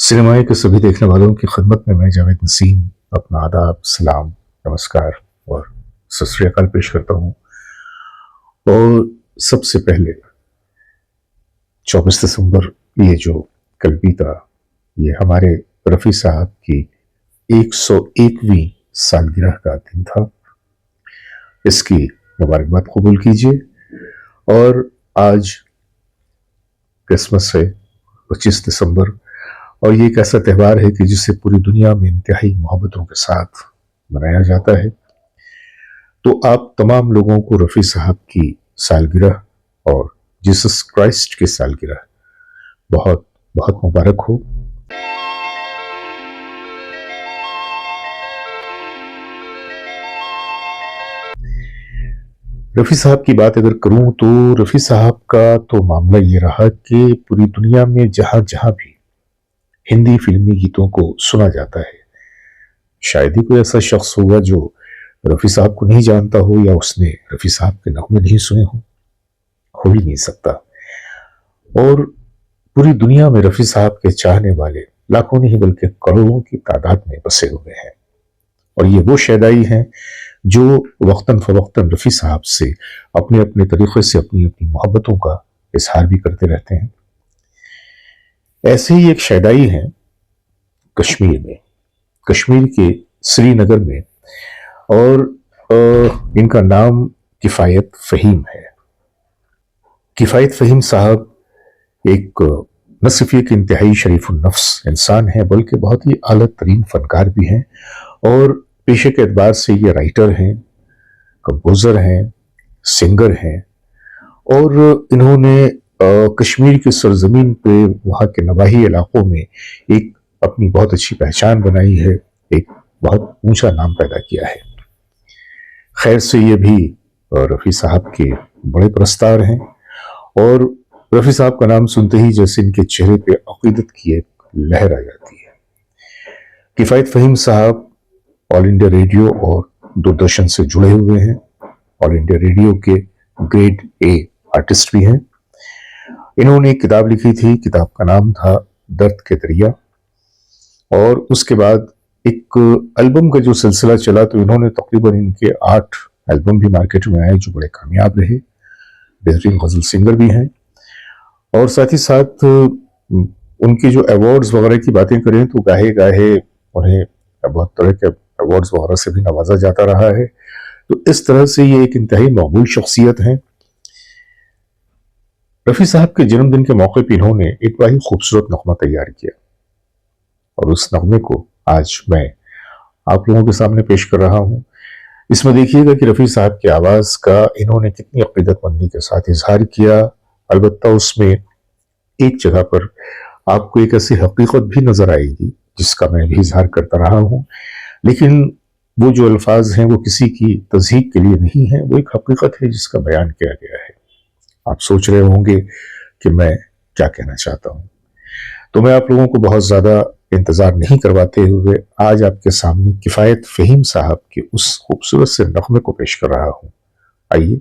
सिनेमाए के सभी देखने वालों की खिदमत में मैं जावेद नसीम अपना आदाब, सलाम, नमस्कार और सत श्री अकाल पेश करता हूँ। और सबसे पहले 24 दिसंबर ये जो कल बीता, ये हमारे रफ़ी साहब की 101वीं सालगिरह का दिन था। इसकी मुबारकबाद कबूल कीजिए। और आज क्रिसमस है, 25 दिसंबर, और ये एक ऐसा त्यौहार है कि जिसे पूरी दुनिया में इंतहाई मोहब्बतों के साथ मनाया जाता है। तो आप तमाम लोगों को रफ़ी साहब की सालगिरह और जीसस क्राइस्ट की सालगिरह बहुत बहुत मुबारक हो। रफ़ी साहब की बात अगर करूं तो रफ़ी साहब का तो मामला ये रहा कि पूरी दुनिया में जहां जहां भी हिंदी फिल्मी गीतों को सुना जाता है, शायद ही कोई ऐसा शख्स होगा जो रफ़ी साहब को नहीं जानता हो या उसने रफ़ी साहब के नगमे नहीं सुने हो ही नहीं सकता। और पूरी दुनिया में रफ़ी साहब के चाहने वाले लाखों नहीं बल्कि करोड़ों की तादाद में बसे हुए हैं। और ये वो शैदाई हैं जो वक्तन फ़वक्तन रफ़ी साहब से अपने अपने तरीक़े से अपनी अपनी मोहब्बतों का इजहार भी करते रहते हैं। ऐसे ही एक शैदाई हैं कश्मीर में, कश्मीर के श्रीनगर में, और इनका नाम किफ़ायत फ़हीम है। किफ़ायत फ़हीम साहब एक न सिर्फ एक इंतहाई शरीफुल नफ्स इंसान है बल्कि बहुत ही आला तरीन फनकार भी हैं। और पेशे के एतबार से ये राइटर हैं, कंपोज़र हैं, सिंगर हैं। और इन्होंने कश्मीर की सरजमीन पे वहाँ के नवाही इलाकों में एक अपनी बहुत अच्छी पहचान बनाई है, एक बहुत ऊंचा नाम पैदा किया है। खैर से ये भी रफ़ी साहब के बड़े प्रस्तार हैं। और रफ़ी साहब का नाम सुनते ही जैसे इनके चेहरे पे अक़ीदत की एक लहर आ जाती है। किफ़ायत फ़हीम साहब ऑल इंडिया रेडियो और दूरदर्शन से जुड़े हुए हैं। ऑल इंडिया रेडियो के ग्रेड ए आर्टिस्ट भी हैं। इन्होंने एक किताब लिखी थी, किताब का नाम था दर्द के दरिया। और उसके बाद एक एल्बम का जो सिलसिला चला तो इन्होंने तकरीबन इनके 8 एल्बम भी मार्केट में आए जो बड़े कामयाब रहे। बेहतरीन गज़ल सिंगर भी हैं। और साथ ही साथ उनकी जो अवार्ड्स वगैरह की बातें करें तो गाहे गाहे उन्हें बहुत तरह के अवार्ड्स वगैरह से भी नवाजा जाता रहा है। तो इस तरह से ये एक इंतहाई मकबूल शख्सियत हैं। रफ़ी साहब के जन्मदिन के मौके पर इन्होंने एक बड़ा ही खूबसूरत नगमा तैयार किया और उस नगमे को आज मैं आप लोगों के सामने पेश कर रहा हूँ। इसमें देखिएगा कि रफ़ी साहब की आवाज़ का इन्होंने कितनी अक़ीदतमंदी के साथ इजहार किया। अलबत्ता उसमें एक जगह पर आपको एक ऐसी हकीकत भी नज़र आएगी जिसका मैं भी इजहार करता रहा हूँ, लेकिन वो जो अल्फाज हैं वो किसी की तज़हीक के लिए नहीं है, वो एक हकीकत है जिसका बयान किया गया है। आप सोच रहे होंगे कि मैं क्या कहना चाहता हूँ, तो मैं आप लोगों को बहुत ज़्यादा इंतज़ार नहीं करवाते हुए आज आपके सामने किफ़ायत फ़हीम साहब के उस खूबसूरत से नगमे को पेश कर रहा हूँ। आइए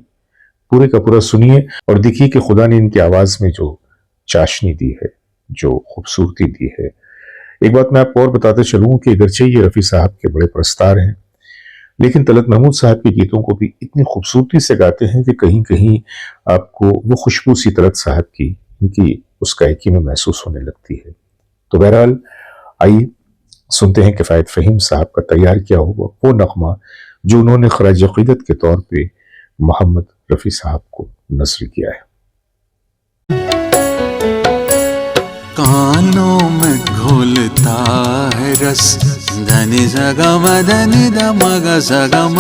पूरे का पूरा सुनिए और देखिए कि खुदा ने इनकी आवाज़ में जो चाशनी दी है, जो खूबसूरती दी है। एक बात मैं आपको और बताते चलूँ कि अगरचे ये रफ़ी साहब के बड़े प्रस्तार हैं, लेकिन तलत महमूद साहब के गीतों को भी इतनी खूबसूरती से गाते हैं कि कहीं कहीं आपको वो खुशबू सी तलत साहब की इनकी उस गायकी में महसूस होने लगती है। तो बहरहाल आइए सुनते हैं किफ़ायत फ़हीम साहब का तैयार किया हुआ वो नगमा जो उन्होंने ख़राज अक़ीदत के तौर पे मोहम्मद रफ़ी साहब को नस्र किया है। कानों में घोलता है रस, धनी सगम धनी दमग सगम।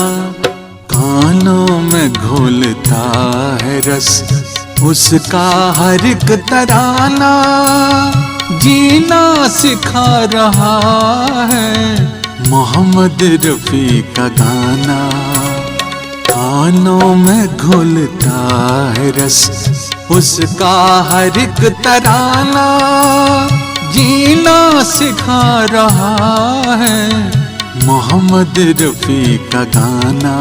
कानों में घोलता है रस, उसका हर एक तराना जीना सिखा रहा है मोहम्मद रफ़ी का गाना। कानों में घुलता है रस, उसका हर एक तराना जीना सिखा रहा है मोहम्मद रफ़ी का गाना,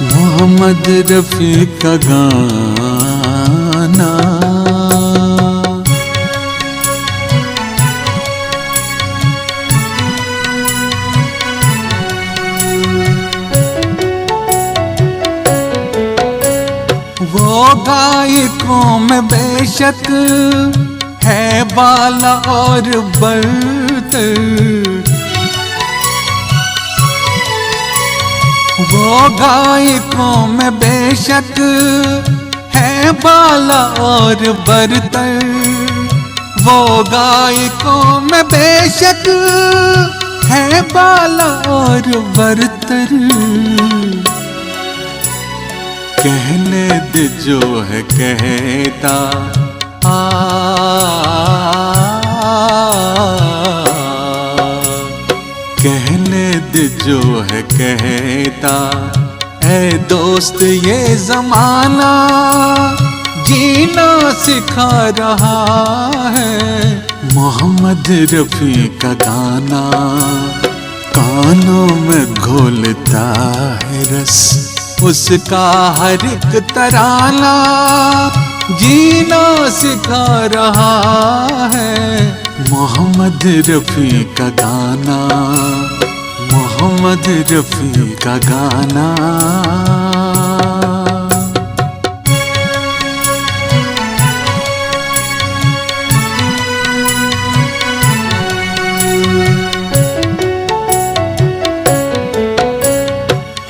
मोहम्मद रफ़ी का गाना। गायकों में बेशक है बाला और बरतर, वो गायकों में बेशक है बाला और बरतर, वो गायकों में बेशक है बाला और बरतर। कहने दे जो है कहता कहने दे जो है कहता, ऐ दोस्त ये जमाना जीना सिखा रहा है। मोहम्मद रफी का गाना कानों में घोलता है रस, उसका हर एक तराना जीना सिखा रहा है। मोहम्मद रफी का गाना, मोहम्मद रफी का गाना।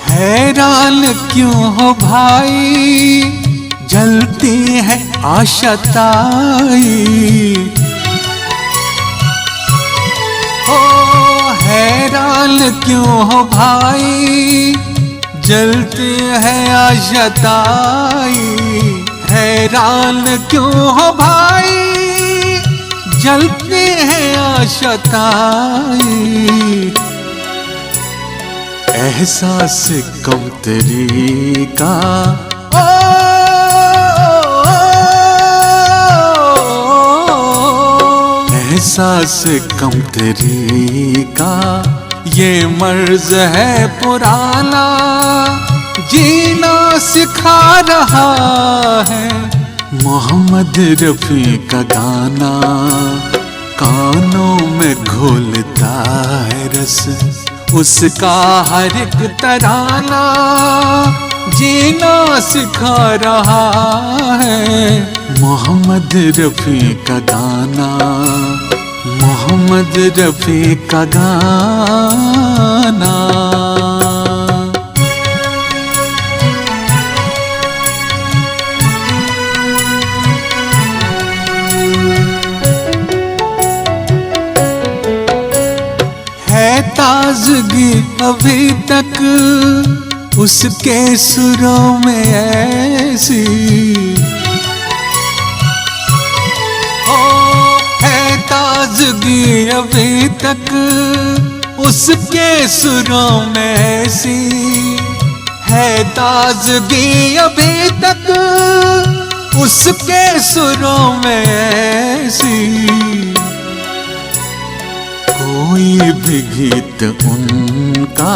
हैरान क्यों हो भाई, जलती है आशाताई। ओ हैरान क्यों हो भाई, जलती है आशाताई। हैरान क्यों हो भाई, जलती है आशाताई। एहसास कमतरी का एहसास कमतरी का, ये मर्ज है पुराना जीना सिखा रहा है। मोहम्मद रफी का गाना कानों में घोलता है रस, उसका हर एक तराना जीना सिखा रहा है। मोहम्मद रफी का गाना, मोहम्मद रफी का गाना। ताज़गी अभी तक उसके सुरों में ऐसी, ओ है ताज़गी अभी तक उसके सुरों में ऐसी, है ताज़गी अभी तक उसके सुरों में ऐसी। कोई भी गीत उनका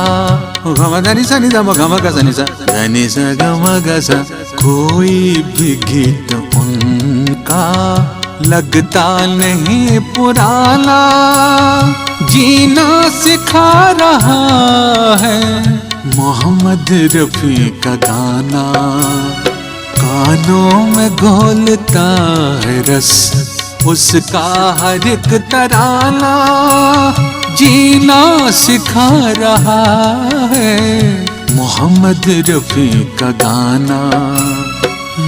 गम सा नि सा गम ग सा नि सा ध सा गम ग सा, कोई भी गीत उनका लगता नहीं पुराना जीना सिखा रहा है। मोहम्मद रफी का गाना कानों में घोलता है रस, उसका हर एक तराना जीना सिखा रहा है। मोहम्मद रफी का गाना,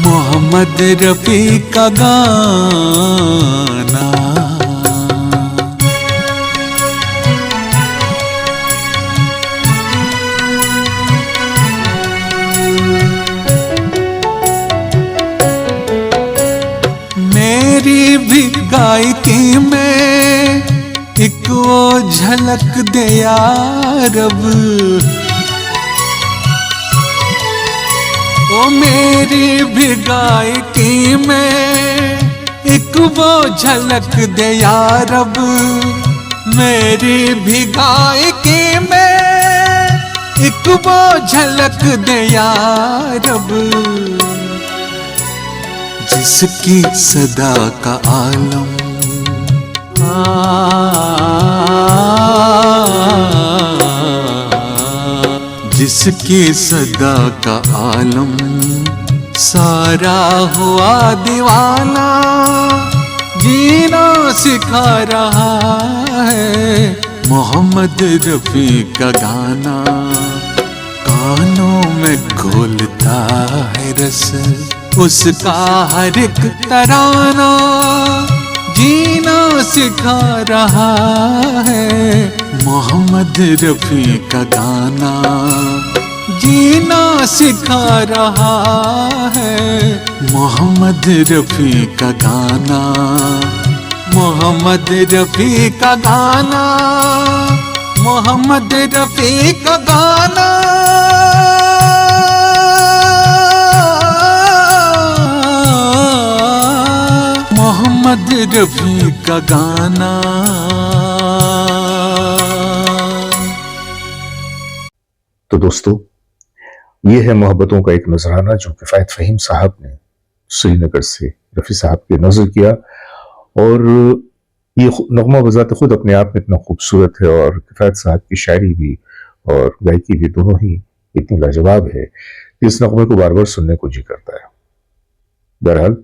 मोहम्मद रफी का गाना। मेरी भी गायकी में एक वो झलक दे यार अब, ओ मेरी भी गायकी में एक वो झलक दे यार अब, मेरी भी गायकी में एक वो झलक दे यार अब। जिसकी सदा का आलम जिसकी सदा का आलम सारा हुआ दीवाना, जीना सिखा रहा है मोहम्मद रफी का गाना। कानों में घोलता है रस उसका हर एक तराना, जीना सिखा रहा है मोहम्मद रफी का गाना। जीना सिखा रहा है मोहम्मद रफी का गाना। मोहम्मद रफी का गाना, मोहम्मद रफी का गाना। मोहम्मद रफी का गाना। तो दोस्तों, ये है मोहब्बतों का एक नजराना जो किफायत फ़हीम साहब ने श्रीनगर से रफ़ी साहब के नज़र किया। और ये नगमा बज़ात खुद अपने आप में इतना खूबसूरत है और किफायत साहब की शायरी भी और गायकी भी दोनों ही इतनी लाजवाब है कि इस नगमे को बार बार सुनने को जी करता है। बहरहाल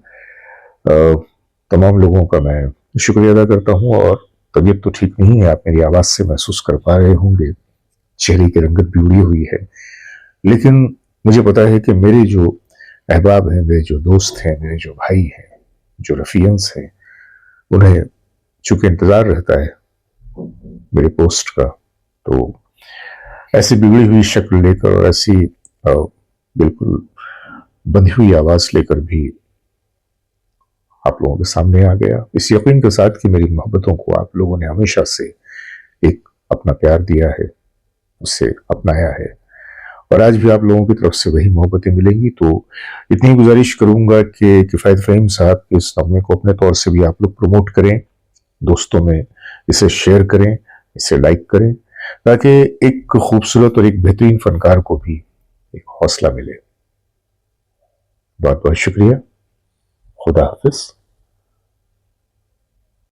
तमाम लोगों का मैं शुक्रिया अदा करता हूँ। और तबीयत तो ठीक नहीं है, आप मेरी आवाज़ से महसूस कर पा रहे होंगे, चेहरे की रंगत भी उड़ी हुई है, लेकिन मुझे पता है कि मेरे जो अहबाब हैं, मेरे जो दोस्त हैं, मेरे जो भाई हैं, जो रफ़ियंस हैं, उन्हें चूंकि इंतज़ार रहता है मेरे पोस्ट का, तो ऐसी बिगड़ी हुई शक्ल लेकर और ऐसी बिल्कुल बंधी हुई आवाज़ लेकर भी आप लोगों के सामने आ गया, इस यकीन के साथ कि मेरी मोहब्बतों को आप लोगों ने हमेशा से एक अपना प्यार दिया है, उससे अपनाया है, और आज भी आप लोगों की तरफ से वही मोहब्बतें मिलेंगी। तो इतनी गुजारिश करूंगा कि किफायत फ़हीम साहब के इस नगमे को अपने तौर से भी आप लोग प्रमोट करें, दोस्तों में इसे शेयर करें, इसे लाइक करें, ताकि एक खूबसूरत और एक बेहतरीन फनकार को भी एक हौसला मिले। बहुत बहुत शुक्रिया। खुदा हाफिज।